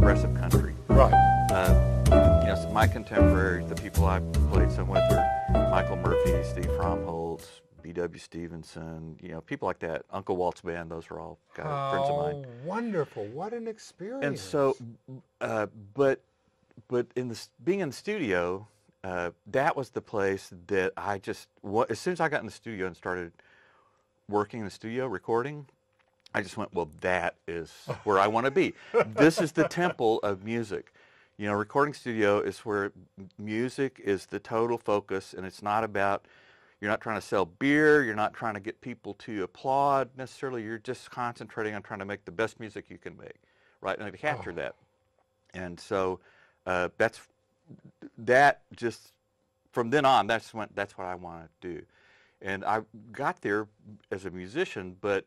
progressive country. Right. So my contemporaries, the people I played some with, are Michael Murphy, Steve Fromholtz, B.W. Stevenson, people like that. Uncle Walt's band, those are all friends of mine. Oh, wonderful. What an experience. And so, but being in the studio, that was the place that I just, as soon as I got in the studio and started working in the studio, recording, I just went, well, that is where I want to be. This is the temple of music. Recording studio is where music is the total focus, and it's not about, you're not trying to sell beer, you're not trying to get people to applaud necessarily, you're just concentrating on trying to make the best music you can make, right, and to capture that. And so that just, from then on, that's what I want to do. And I got there as a musician, but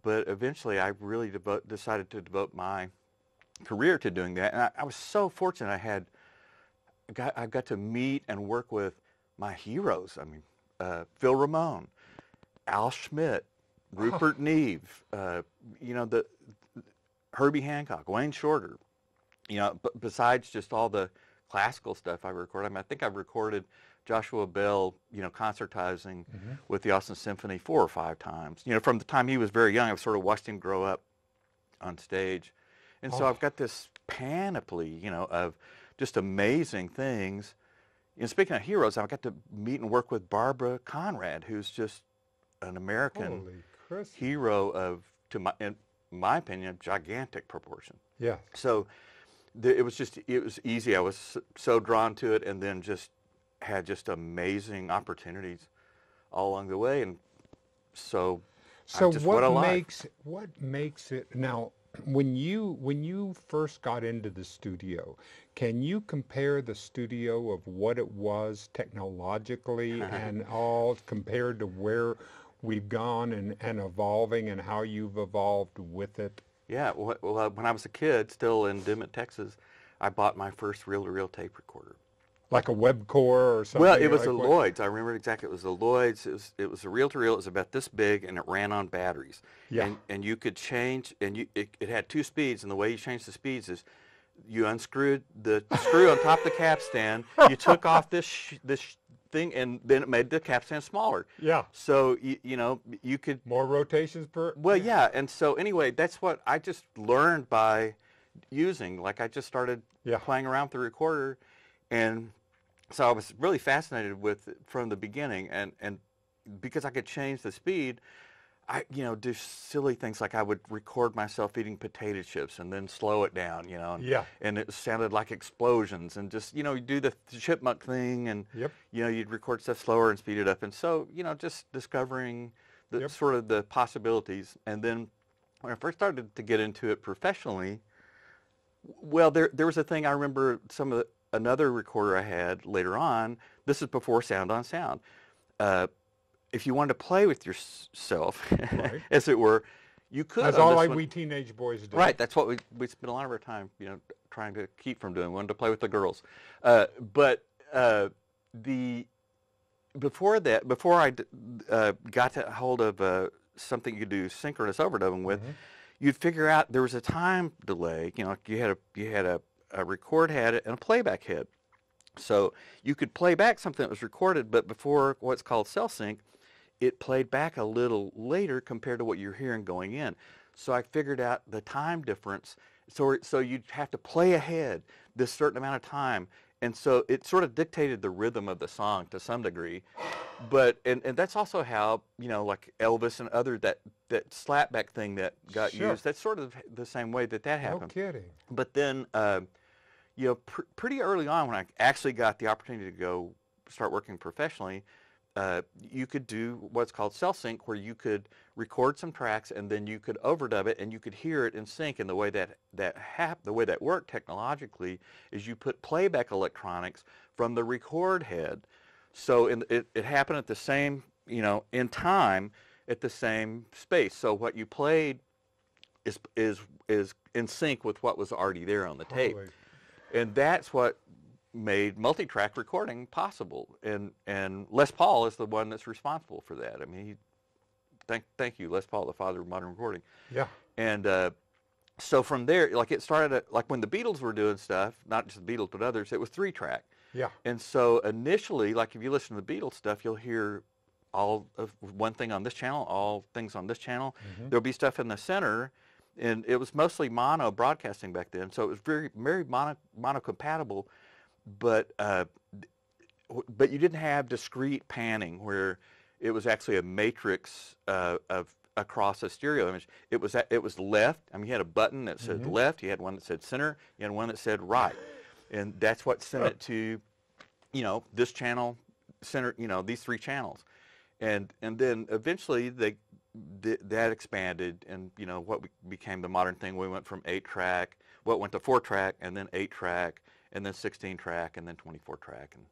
eventually I really decided to devote my career to doing that. And I was so fortunate I got to meet and work with my heroes. I mean, Phil Ramone, Al Schmidt, Rupert Neve, the Herbie Hancock, Wayne Shorter, besides just all the classical stuff I recorded. I mean, I think I've recorded Joshua Bell, concertizing with the Austin Symphony 4 or 5 times. From the time he was very young, I've sort of watched him grow up on stage. And so I've got this panoply, of just amazing things. Speaking of heroes, I got to meet and work with Barbara Conrad, who's just an American hero of, in my opinion, gigantic proportion. Yeah. So it was easy. I was so drawn to it, and then just had just amazing opportunities all along the way. And so what makes it now? When you first got into the studio, can you compare the studio of what it was technologically and all compared to where we've gone and evolving and how you've evolved with it? Yeah, well, when I was a kid, still in Dimmitt, Texas, I bought my first reel-to-reel tape recorder. Like a Webcore or something? Well, it was a Lloyd's. I remember exactly. It was a Lloyd's. It was a reel-to-reel. It was about this big, and it ran on batteries. Yeah. And you could change, and it had 2 speeds, and the way you changed the speeds is you unscrewed the screw on top of the capstan, you took off this thing, and then it made the capstan smaller. Yeah. So, you could... More rotations per... Well, yeah. And so, anyway, that's what I just learned by using. Like, I just started playing around with the recorder, and so I was really fascinated with it from the beginning, and because I could change the speed, I do silly things like I would record myself eating potato chips and then slow it down, and it sounded like explosions, and just you do the chipmunk thing, and you'd record stuff slower and speed it up, and so just discovering the sort of the possibilities. And then when I first started to get into it professionally, well, there was a thing I remember another recorder I had later on. This is before Sound on Sound. If you wanted to play with yourself, as it were, you could. That's all we teenage boys do. Right. That's what we spent a lot of our time, trying to keep from doing. We wanted to play with the girls. Before I got to hold of something you could do synchronous overdubbing with, you'd figure out there was a time delay. You had a record head and a playback head. So you could play back something that was recorded, but before what's called cell sync, it played back a little later compared to what you're hearing going in. So I figured out the time difference. So you'd have to play ahead this certain amount of time. And so it sort of dictated the rhythm of the song to some degree. But and that's also how, like Elvis and other that slapback thing that got used, that's sort of the same way that happened. No kidding. But then pretty early on, when I actually got the opportunity to go start working professionally, you could do what's called cell sync, where you could record some tracks and then you could overdub it, and you could hear it in sync. And the way that worked technologically is you put playback electronics from the record head, so it happened at the same, in time at the same space. So what you played is in sync with what was already there on the tape. And that's what made multi-track recording possible. And Les Paul is the one that's responsible for that. I mean, thank you, Les Paul, the father of modern recording. Yeah. And so from there, like it started like when the Beatles were doing stuff, not just the Beatles but others, it was 3-track. Yeah. And so initially, like if you listen to the Beatles stuff, you'll hear all of one thing on this channel, all things on this channel. Hmm. There'll be stuff in the center, and it was mostly mono broadcasting back then, so it was very mono compatible. But but you didn't have discrete panning where it was actually a matrix of across a stereo image. It was left. I mean, you had a button that said left. You had one that said center. You had one that said right, and that's what sent it to, this channel, center. These 3 channels, and then eventually that expanded, and what became the modern thing. We went from 8-track, what went to 4-track, and then 8-track, and then 16-track, and then 24-track, and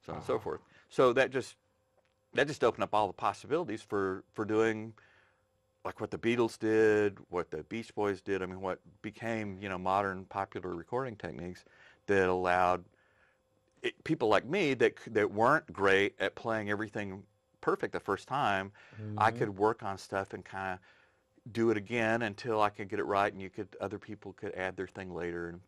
so on and so forth. So that just opened up all the possibilities for doing like what the Beatles did, what the Beach Boys did. I mean, what became modern popular recording techniques that allowed people like me that weren't great at playing everything perfect the first time. I could work on stuff and kind of do it again until I could get it right, and other people could add their thing later. And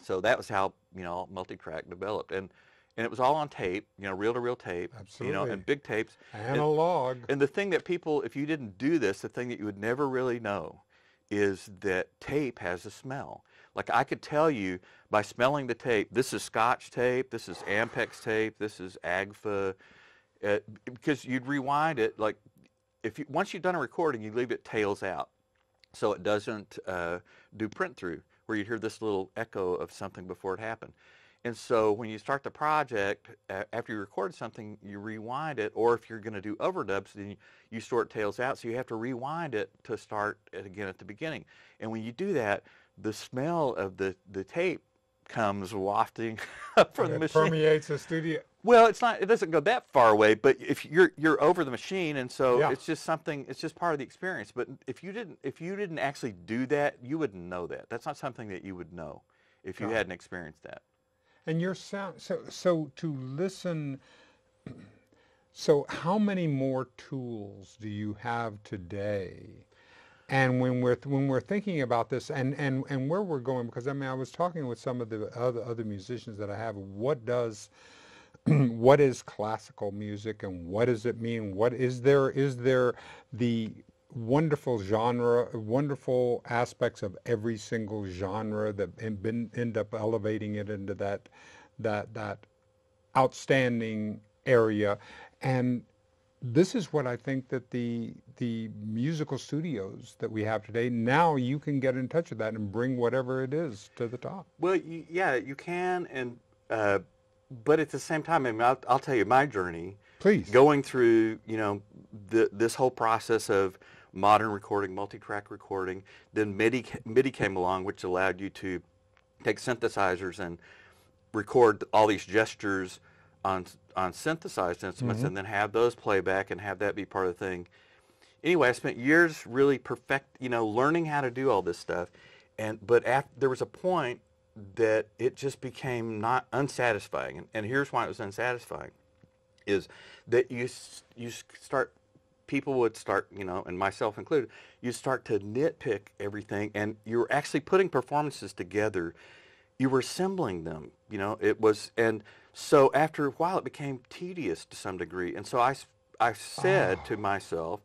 so that was how multi-track developed, and it was all on tape, reel-to-reel tape, Absolutely. and big tapes. Analog. And the thing that people, if you didn't do this, the thing that you would never really know is that tape has a smell. Like I could tell you by smelling the tape, this is Scotch tape, this is Ampex tape, this is Agfa, because you'd rewind it. Like once you've done a recording, you leave it tails out, so it doesn't do print through, where you hear this little echo of something before it happened. And so when you start the project, after you record something, you rewind it, or if you're going to do overdubs, then you store it tails out, so you have to rewind it to start it again at the beginning. And when you do that, the smell of the tape comes wafting up from the machine. It permeates the studio. Well, it doesn't go that far away, but if you're over the machine, and so Yeah. it's just part of the experience. But if you didn't actually do that, you wouldn't know that. That's not something that you would know if you hadn't experienced that. And your sound, so to listen, so how many more tools do you have today? And when we're thinking about this, and where we're going, because I mean I was talking with some of the other musicians that I have. What is classical music, and what does it mean? What is there the wonderful aspects of every single genre that end up elevating it into that outstanding area. And this is what I think that the musical studios that we have today, now you can get in touch with that and bring whatever it is to the top. Well, yeah, you can, and but at the same time, I mean, I'll tell you my journey. Please. Going through, this whole process of modern recording, multi-track recording, then MIDI came along, which allowed you to take synthesizers and record all these gestures on synthesized instruments, and then have those play back and have that be part of the thing. Anyway, I spent years really learning how to do all this stuff, but there was a point that it just became not unsatisfying, and here's why it was unsatisfying, is that people would start, and myself included, you start to nitpick everything, and you were actually putting performances together. You were assembling them, and so after a while it became tedious to some degree. And so I said to myself,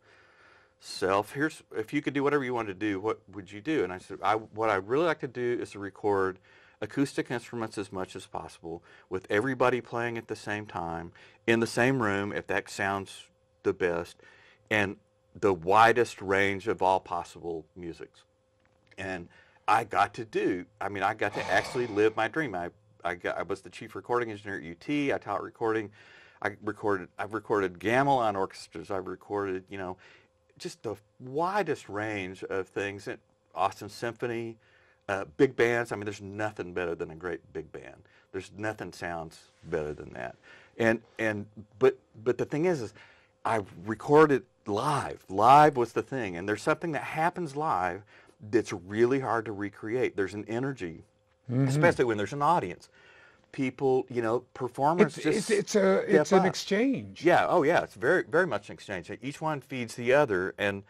if you could do whatever you wanted to do, what would you do? And I said, what I'd really like to do is to record acoustic instruments as much as possible, with everybody playing at the same time, in the same room, if that sounds the best, and the widest range of all possible musics. And I got to actually live my dream. I was the chief recording engineer at UT. I taught recording. I've recorded gamelan orchestras. I've recorded, just the widest range of things. Austin Symphony, big bands. I mean, there's nothing better than a great big band. There's nothing sounds better than that. But the thing is I recorded live. Live was the thing, and there's something that happens live that's really hard to recreate. There's an energy, especially when there's an audience. People, performers It's an exchange. Yeah. Oh, yeah. It's very, very much an exchange. Each one feeds the other, and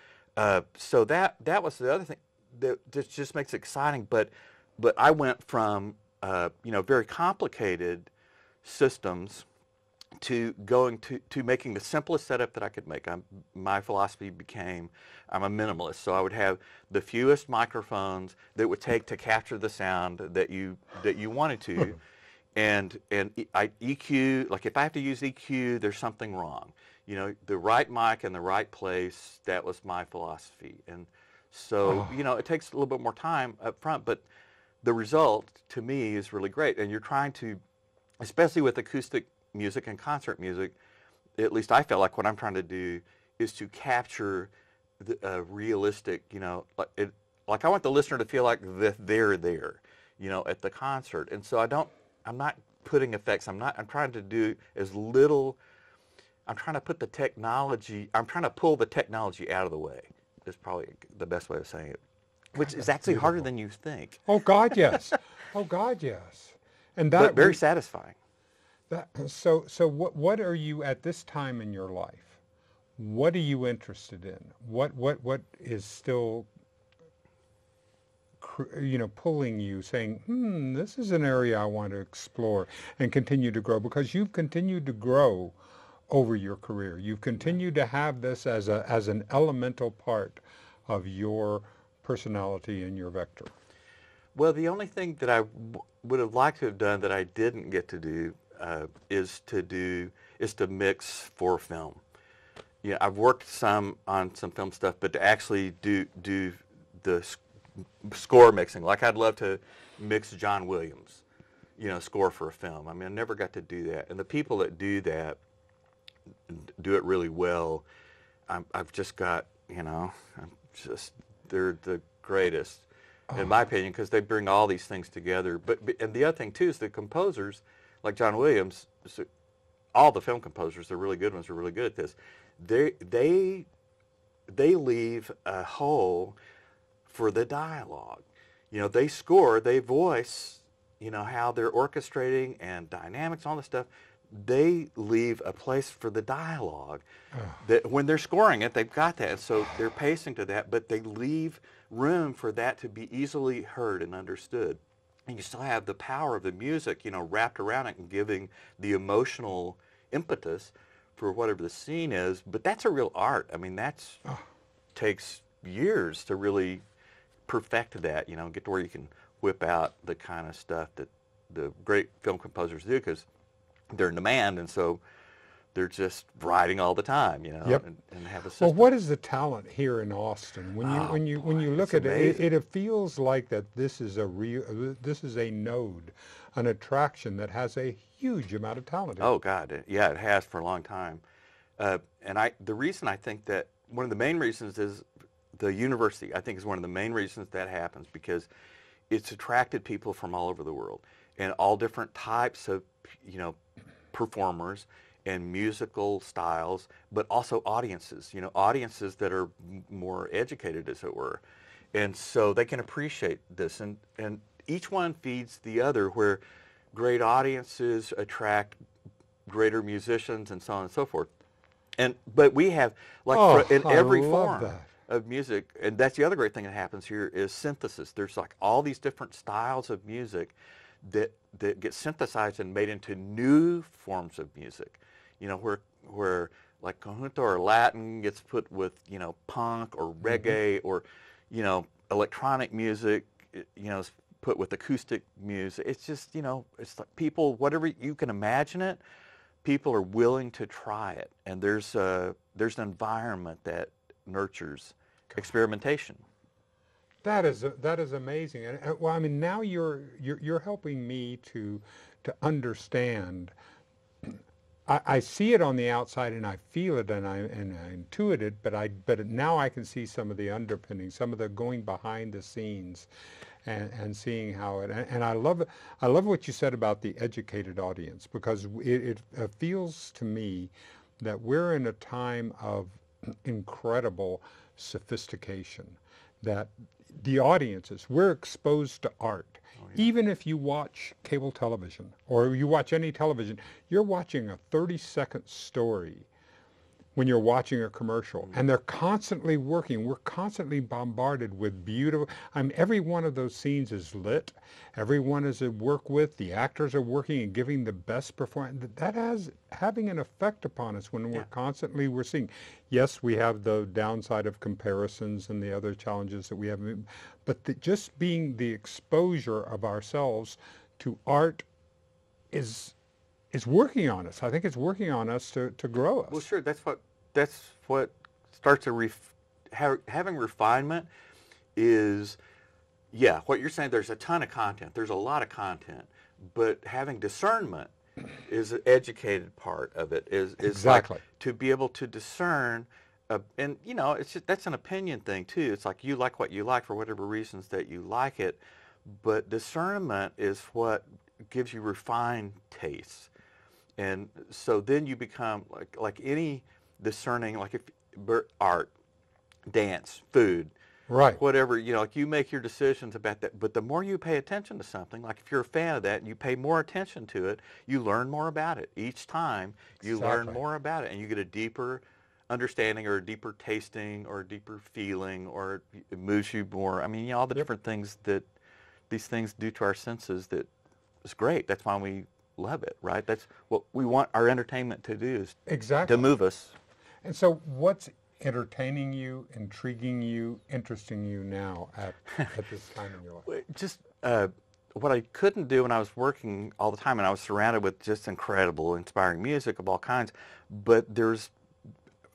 so that was the other thing. that just makes it exciting. But I went from very complicated systems to going to making the simplest setup that I could make. My philosophy became I'm a minimalist, so I would have the fewest microphones that would take to capture the sound that you wanted to, and I EQ, like if I have to use EQ, there's something wrong. The right mic in the right place. That was my philosophy, and so it takes a little bit more time up front, but the result to me is really great. And you're trying to, especially with acoustic music and concert music, at least I feel like what I'm trying to do is to capture the realistic, like I want the listener to feel like they're there, at the concert. And so I'm not putting effects. I'm trying to do as little. I'm trying to put the technology. I'm trying to pull the technology out of the way. Is probably the best way of saying it, which is actually harder than you think. Oh God, yes. Oh God, yes. And but very satisfying. So what are you at this time in your life? What are you interested in? What is still pulling you, saying, this is an area I want to explore and continue to grow? Because you've continued to grow over your career. You've continued to have this as an elemental part of your personality and your vector. Well, the only thing that I would have liked to have done that I didn't get to do is to mix for film. I've worked on some film stuff, but to actually do the score mixing, like I'd love to mix John Williams, score for a film. I mean, I never got to do that, and the people that do that do it really well. I've just got, they're the greatest, in my opinion, because they bring all these things together. And the other thing too is the composers, like John Williams, all the film composers, the really good ones, are really good at this. They leave a hole for the dialogue. They score, they voice, how they're orchestrating and dynamics, all this stuff. They leave a place for the dialogue. That when they're scoring it, they've got that, and so they're pacing to that, but they leave room for that to be easily heard and understood. And you still have the power of the music, wrapped around it and giving the emotional impetus for whatever the scene is. But that's a real art. I mean, takes years to really perfect that, get to where you can whip out the kind of stuff that the great film composers do, because they're in demand, and so they're just writing all the time, Yep. and have a system. Well, what is the talent here in Austin? When you look at it, it feels like that this is a node, an attraction that has a huge amount of talent. Oh God, yeah, it has for a long time. And the reason I think that one of the main reasons is the university. I think is one of the main reasons that happens, because it's attracted people from all over the world and all different types of performers and musical styles, but also audiences, audiences that are more educated, as it were. And so they can appreciate this. And each one feeds the other, where great audiences attract greater musicians and so on and so forth. But we have, in every form of music, and that's the other great thing that happens here, is synthesis. There's like all these different styles of music that get synthesized and made into new forms of music, where like conjunto or Latin gets put with, punk or reggae, or, electronic music, is put with acoustic music. It's just, it's like people, whatever you can imagine it, people are willing to try it. And there's an environment that nurtures experimentation. That is amazing, and well, I mean, now you're helping me to understand. I see it on the outside, and I feel it, and I intuit it, but now I can see some of the underpinnings, some of the going behind the scenes, and seeing how it. And I love it. I love what you said about the educated audience, because it feels to me that we're in a time of incredible sophistication, that the audiences, we're exposed to art. Oh, yeah. Even if you watch cable television or you watch any television, you're watching a 30-second story when you're watching a commercial, and they're constantly working. We're constantly bombarded with beautiful. I mean, every one of those scenes is lit. Everyone is at work with. The actors are working and giving the best performance. That has having an effect upon us when Yeah. we're seeing. Yes, we have the downside of comparisons and the other challenges that we have, but just being the exposure of ourselves to art is working on us. I think it's working on us to grow Well, us. sure. That's what starts having refinement is, yeah, what you're saying. There's a ton of content. There's a lot of content, but having discernment is an educated part of it. Is like Exactly. to be able to discern, and it's just, that's an opinion thing too. It's like you like what you like for whatever reasons that you like it, but discernment is what gives you refined tastes. And so then you become like any discerning, like if art, dance, food, Right. whatever, like you make your decisions about that. But the more you pay attention to something, like if you're a fan of that and you pay more attention to it, you learn more about it. Each time you learn Exactly. more about it and you get a deeper understanding or a deeper tasting or a deeper feeling, or it moves you more. I mean, all the Yep. different things that these things do to our senses that is great. That's why we love it, right? That's what we want our entertainment to do, is to Exactly. move us. And so what's entertaining you, intriguing you, interesting you now at this time in your life? Just what I couldn't do when I was working all the time, and I was surrounded with just incredible, inspiring music of all kinds, but there's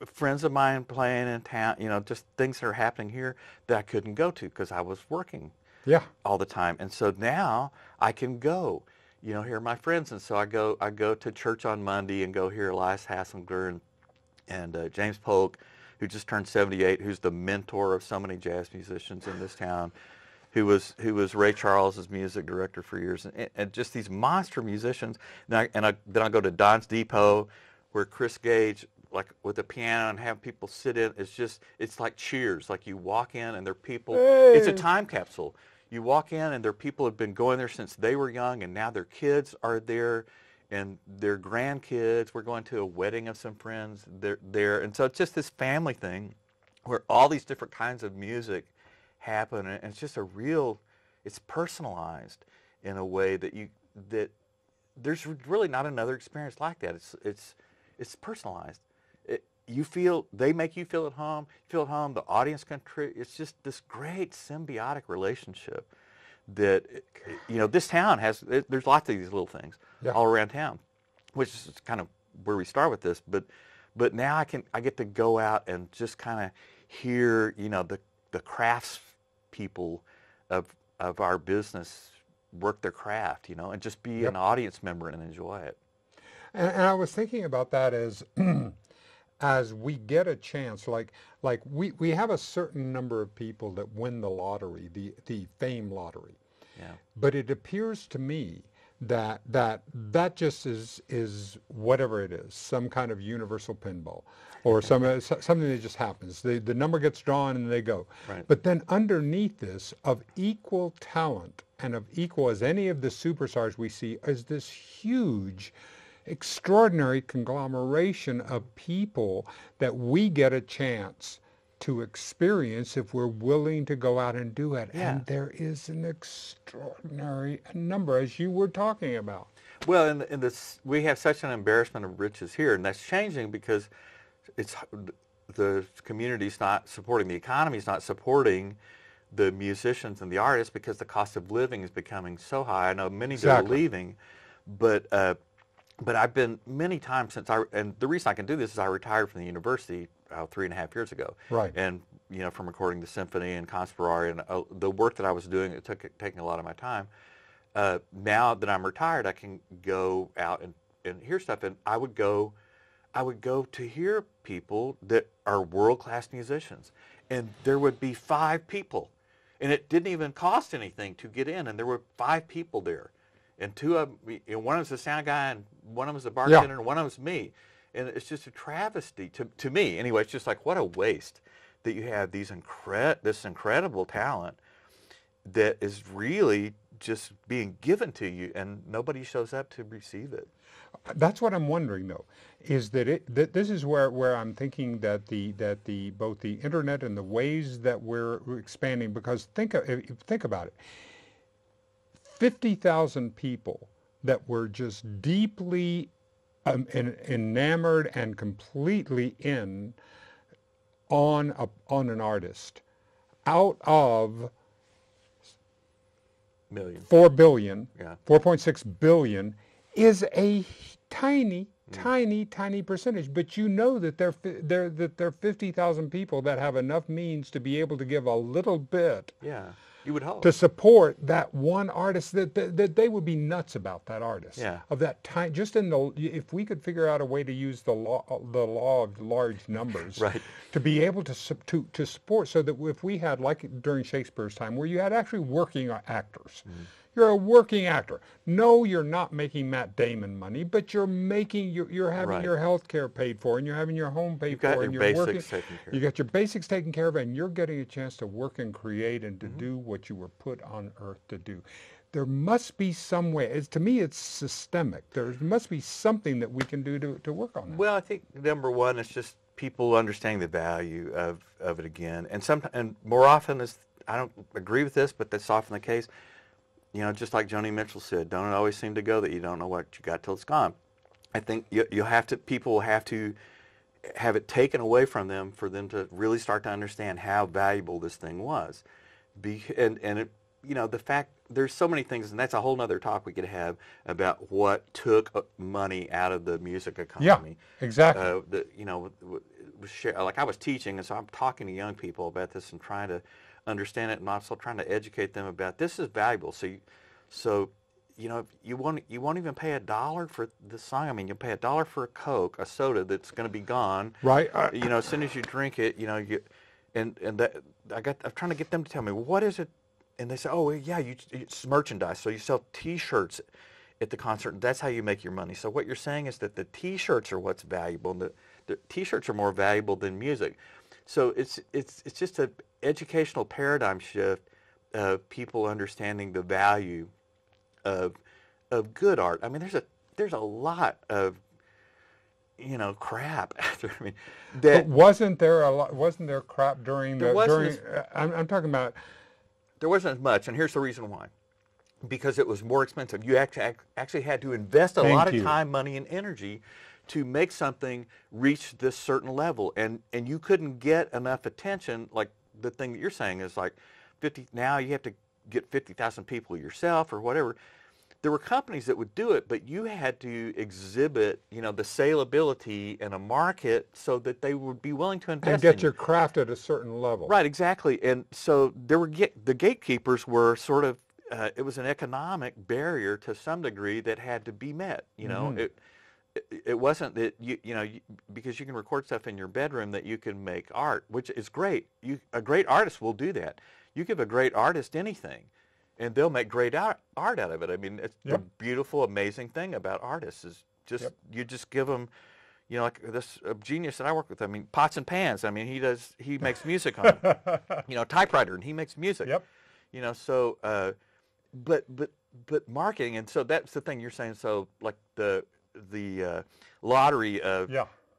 friends of mine playing in town, just things that are happening here that I couldn't go to because I was working Yeah. all the time. And so now I can go, hear my friends. And so I go to church on Monday and go hear Elias Hasslinger and James Polk, who just turned 78, who's the mentor of so many jazz musicians in this town, who was Ray Charles's music director for years, and just these monster musicians. Then I go to Don's Depot, where Chris Gage, like with the piano, and have people sit in. It's like Cheers. Like you walk in and there are people. It's a Hey. time capsule. You walk in and there are people who have been going there since they were young, and now their kids are there, and their grandkids. We're going to a wedding of some friends. They're there, and so it's just this family thing, where all these different kinds of music happen, and it's just it's personalized in a way that there's really not another experience like that. It's personalized. They make you feel at home. You feel at home. The audience contribute. It's just this great symbiotic relationship that this town has. There's lots of these little things Yeah. all around town, which is kind of where we start with this. But now I get to go out and just kind of hear the crafts people of our business work their craft, and just be an Yep. audience member and enjoy it. And I was thinking about that as as we get a chance, like we have a certain number of people that win the lottery, the fame lottery. Yeah. But it appears to me that just is whatever it is, some kind of universal pinball, or something that just happens. The number gets drawn and they go. Right. But then underneath this, of equal talent and of equal as any of the superstars we see, is this huge, extraordinary conglomeration of people that we get a chance to experience if we're willing to go out and do it. Yeah. And there is an extraordinary number, as you were talking about. Well, in this, we have such an embarrassment of riches here, and that's changing because the community's not supporting, the economy's not supporting the musicians and the artists, because the cost of living is becoming so high. I know many that are Exactly. leaving, but I've been many times and the reason I can do this is I retired from the university 3.5 years ago. Right. And, from recording the symphony and conservatory and the work that I was doing, taking a lot of my time. Now that I'm retired, I can go out and hear stuff, and I would go to hear people that are world-class musicians, and there would be 5 people, and it didn't even cost anything to get in, and there were 5 people there, and 2 of them, one of them's the sound guy, and one of them's the bartender, and one of them's me, and it's just a travesty to me. Anyway, it's just like, what a waste that you have this incredible talent that is really just being given to you, and nobody shows up to receive it. That's what I'm wondering, though, is that this is where I'm thinking that the both the internet and the ways that we're expanding. Because think about it, 50,000 people that were just deeply enamored and completely in on an artist, out of Million. 4 billion, Yeah. 4.6 billion, is a tiny percentage. But you know that there are 50,000 people that have enough means to be able to give a little bit Yeah. You would hope. to support that one artist, that they would be nuts about that artist. Yeah. Of that time, just if we could figure out a way to use the law of large numbers, Right. to be able to support, so that if we had, like during Shakespeare's time, where you had actually working actors. You're a working actor. No, you're not making Matt Damon money, but you're having Right. your health care paid for, and you're having your home paid You've got for, your and you're basics working. taken care You of. got your basics taken care of, and you're getting a chance to work and create and to do what you were put on earth to do. There must be some way. To me, it's systemic. There must be something that we can do to work on that. Well, I think number one is just people understanding the value of it again. And more often, I don't agree with this, but that's often the case. You know, just like Joni Mitchell said, don't it always seem to go that you don't know what you got till it's gone. I think people will have to have it taken away from them for them to really start to understand how valuable this thing was. The fact, there's so many things, and that's a whole nother talk we could have about what took money out of the music economy. Yeah, exactly. Like I was teaching, and so I'm talking to young people about this and trying to understand it, and also trying to educate them about this is valuable. So you won't even pay $1 for the song. I mean, you'll pay $1 for a Coke, a soda that's going to be gone. Right. As soon as you drink it, I'm trying to get them to tell me, well, what is it? And they say, oh, yeah, it's merchandise. So you sell T-shirts at the concert, and that's how you make your money. So what you're saying is that the T-shirts are what's valuable, and the T-shirts are more valuable than music. So it's just an educational paradigm shift of people understanding the value of good art. I mean, there's a lot of crap out there. I mean, but wasn't there crap during I'm talking about. There wasn't as much, and here's the reason why. Because it was more expensive. You actually had to invest a lot of time, money, and energy to make something reach this certain level, and you couldn't get enough attention. Like the thing that you're saying is like 50. Now you have to get 50,000 people yourself or whatever. There were companies that would do it, but you had to exhibit, the saleability in a market so that they would be willing to invest and get your craft at a certain level. Right, exactly. And so the gatekeepers were sort of. It was an economic barrier to some degree that had to be met. It wasn't that because you can record stuff in your bedroom that you can make art, which is great. A great artist will do that. You give a great artist anything, and they'll make great art out of it. I mean, it's the beautiful, amazing thing about artists is just you just give them, like this genius that I work with. I mean, pots and pans. I mean, he makes music on typewriter, and he makes music. Yep. But marketing, and so that's the thing you're saying. So like the lottery of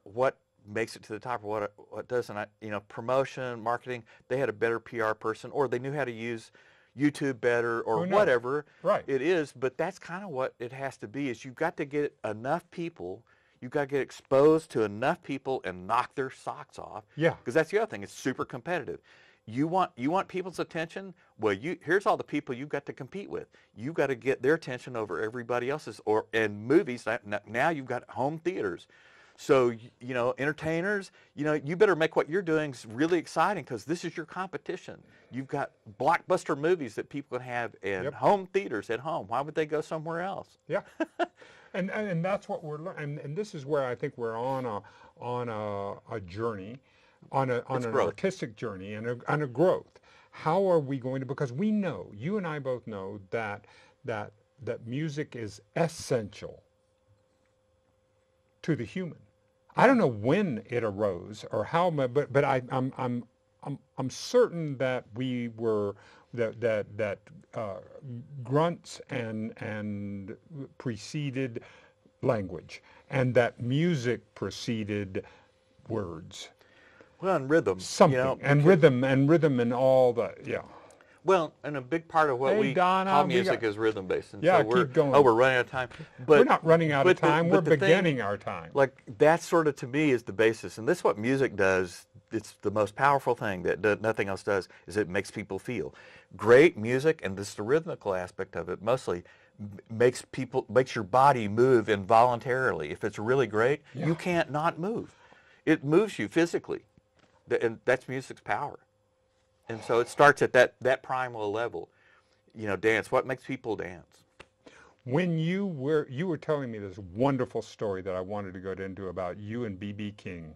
what makes it to the top or what doesn't. Promotion, marketing. They had a better PR person, or they knew how to use YouTube better, or whatever it is. But that's kind of what it has to be. Is you've got to get enough people. You've got to get exposed to enough people and knock their socks off. Yeah. Because that's the other thing. It's super competitive. You want people's attention? Well, here's all the people you've got to compete with. You've got to get their attention over everybody else's. And movies, now you've got home theaters. So, entertainers, you better make what you're doing really exciting, because this is your competition. You've got blockbuster movies that people can have in home theaters at home. Why would they go somewhere else? Yeah. And that's what we're learning. And this is where I think we're on a journey. On an artistic journey and a growth. How are we going to? Because we know, you and I both know that music is essential to the human. I don't know when it arose or how, but I'm certain that we were that grunts and preceded language, and that music preceded words. Well, and rhythm, Something and because rhythm and all that. Yeah. well, and a big part of what Hey we call Donna, we music got. is rhythm based, and Yeah, so keep we're going. running out of time. We're But not running out of time. We're but the thing, beginning our time. like that sort of to me is the basis, and this is what music does. It's the most powerful thing that nothing else does is it makes people feel. Great music, and this is the rhythmical aspect of it mostly makes your body move involuntarily. If it's really great, Yeah. you can't not move. It moves you physically, and that's music's power. And so it starts at that primal level. Dance. What makes people dance? When you were telling me this wonderful story that I wanted to go into about you and BB King.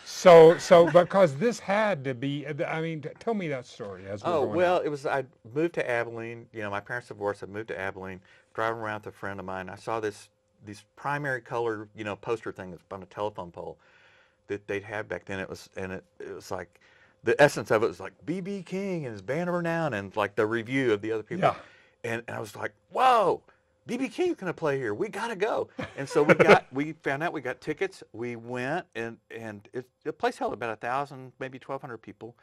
So because this had to be, I mean, tell me that story as we're Oh, going well, out. I moved to Abilene. My parents divorced. I moved to Abilene, driving around with a friend of mine. I saw these primary color, poster thing that's on a telephone pole that they'd had back then. It was like, the essence of it was like BB King and his band of renown and like the review of the other people. Yeah. And I was like, whoa, BB King's going to play here. We got to go. And so we found out we got tickets. We went and the place held about 1,000, maybe 1,200 people.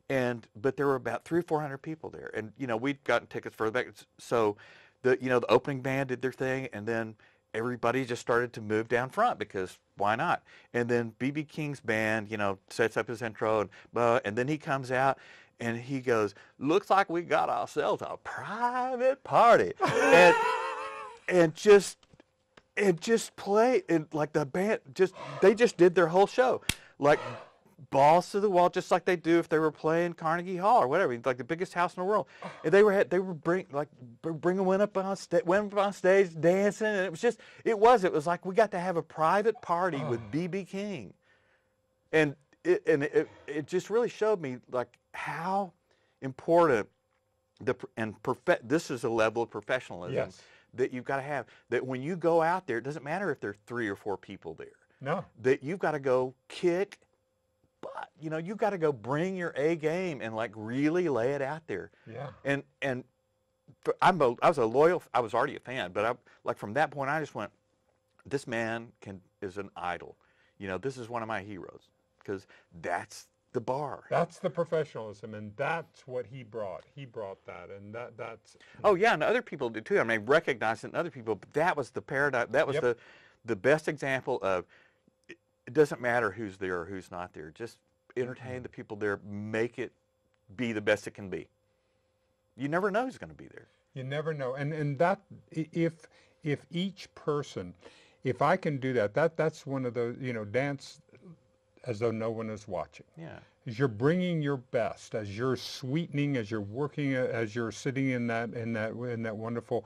But there were about 300 or 400 people there. And, we'd gotten tickets for the back. So the opening band did their thing, and then everybody just started to move down front because why not? And then BB King's band, sets up his intro, and then he comes out and he goes, "Looks like we got ourselves a private party," and just it just played, and like the band they just did their whole show, like balls to the wall, just like they do if they were playing Carnegie Hall or whatever, like the biggest house in the world. And they were bringing went up on stage dancing, and it was like we got to have a private party with BB King, and it just really showed me like how important this is a level of professionalism Yes. that you've got to have. That when you go out there, it doesn't matter if there are 3 or 4 people there. No. That you've got to go kick butt. You've got to go bring your A game and like really lay it out there. Yeah. And I was already a fan, but like from that point I just went, this man is an idol. This is one of my heroes because that's the bar. That's the professionalism, and that's what he brought. He brought that, and that's. Oh yeah, and other people did too. I mean, recognizing other people, but that was the paradigm. That was Yep. the best example of it doesn't matter who's there or who's not there. Just entertain the people there. Make it be the best it can be. You never know who's going to be there. You never know, and that if each person, if I can do that's one of those, dance as though no one is watching. Yeah. As you're bringing your best, as you're sweetening, as you're working, as you're sitting in that wonderful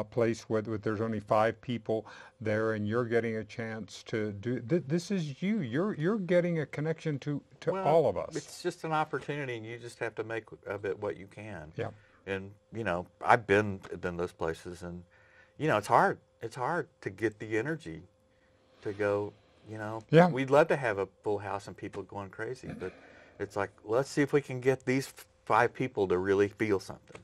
place where there's only 5 people there, and you're getting a chance to do. This is you. You're getting a connection to Well, all of us. it's just an opportunity, and you just have to make of it what you can. Yeah. And I've been those places, and it's hard. It's hard to get the energy to go. Yeah. We'd love to have a full house and people going crazy, but it's like, let's see if we can get these 5 people to really feel something.